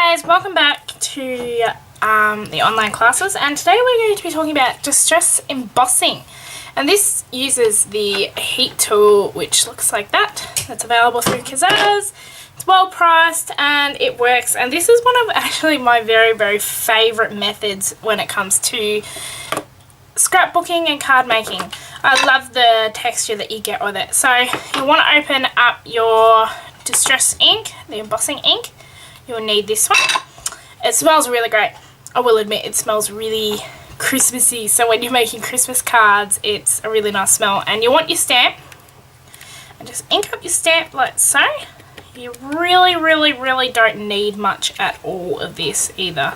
guys, welcome back to the online classes, and today we're going to be talking about distress embossing, and this uses the heat tool, which looks like that. That's available through Kazaz. It's well priced and it works, and this is one of actually my very favourite methods when it comes to scrapbooking and card making. I love the texture that you get with it. So you want to open up your distress ink, the embossing ink. You'll need this one. It smells really great. I will admit it smells really Christmassy, so when you're making Christmas cards it's a really nice smell. And you want your stamp, and just ink up your stamp like so. You really don't need much at all of this either.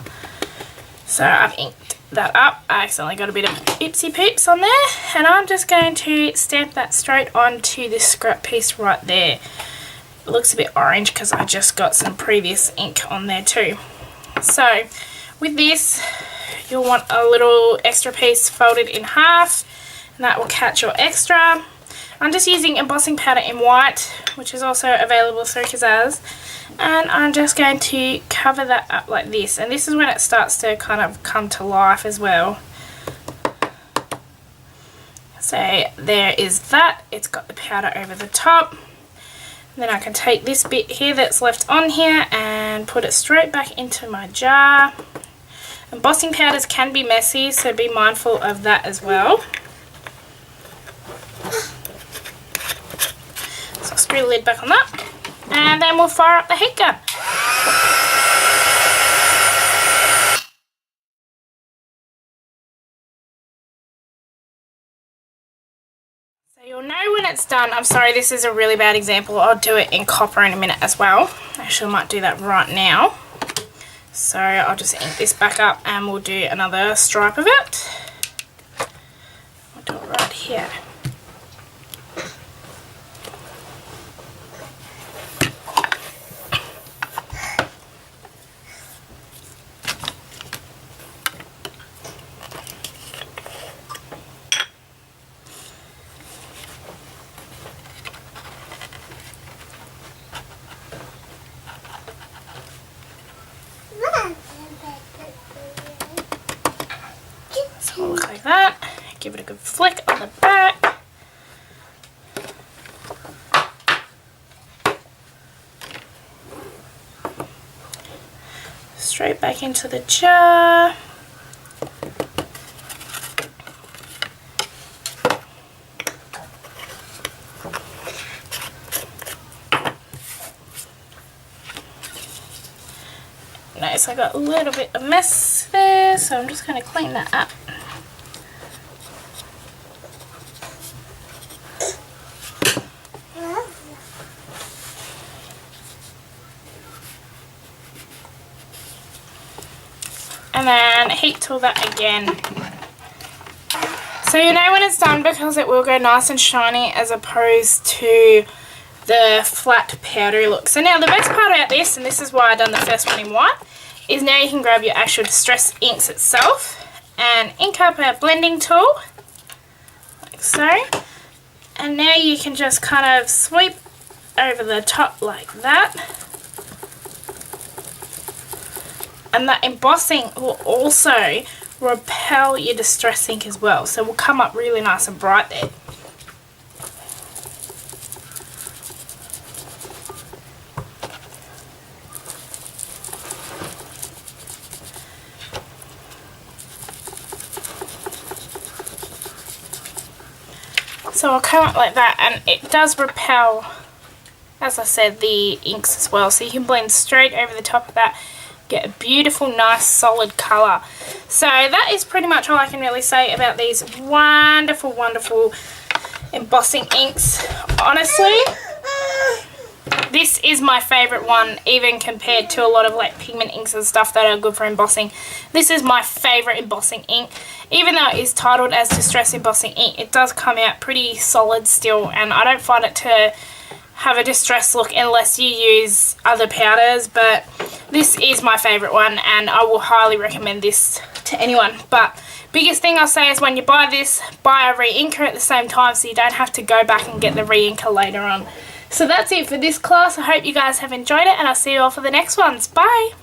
So I've inked that up. I accidentally got a bit of ipsy poops on there, and I'm just going to stamp that straight onto this scrap piece right there. It looks a bit orange because I just got some previous ink on there too. So with this, you'll want a little extra piece folded in half, and that will catch your extra. I'm just using embossing powder in white, which is also available through Kazaz, and I'm just going to cover that up like this, and this is when it starts to kind of come to life as well. So there is that. It's got the powder over the top. Then I can take this bit here that's left on here and put it straight back into my jar. Embossing powders can be messy, so be mindful of that as well. So I'll screw the lid back on that, and then we'll fire up the heat gun. You'll know when it's done. I'm sorry, this is a really bad example. I'll do it in copper in a minute as well. Actually, I might do that right now. So I'll just ink this back up and we'll do another stripe of it. I'll do it right here. So it'll look like that. Give it a good flick on the back. Straight back into the jar. Notice I got a little bit of mess there, so I'm just going to clean that up. And then heat tool that again. So you know when it's done, because it will go nice and shiny as opposed to the flat powdery look. So now the best part about this, and this is why I've done the first one in white, is now you can grab your actual distress inks itself and ink up a blending tool like so, and now you can just kind of sweep over the top like that, and that embossing will also repel your distress ink as well, so it will come up really nice and bright there. So I'll come up like that, and it does repel, as I said, the inks as well. So you can blend straight over the top of that, get a beautiful, nice, solid colour. So that is pretty much all I can really say about these wonderful embossing inks. Honestly, this is my favourite one, even compared to a lot of like pigment inks and stuff that are good for embossing. This is my favourite embossing ink. Even though it is titled as Distress Embossing Ink, it does come out pretty solid still, and I don't find it to have a distress look unless you use other powders, but this is my favourite one and I will highly recommend this to anyone. But biggest thing I'll say is when you buy this, buy a re-inker at the same time so you don't have to go back and get the re-inker later on. So that's it for this class. I hope you guys have enjoyed it, and I'll see you all for the next ones. Bye!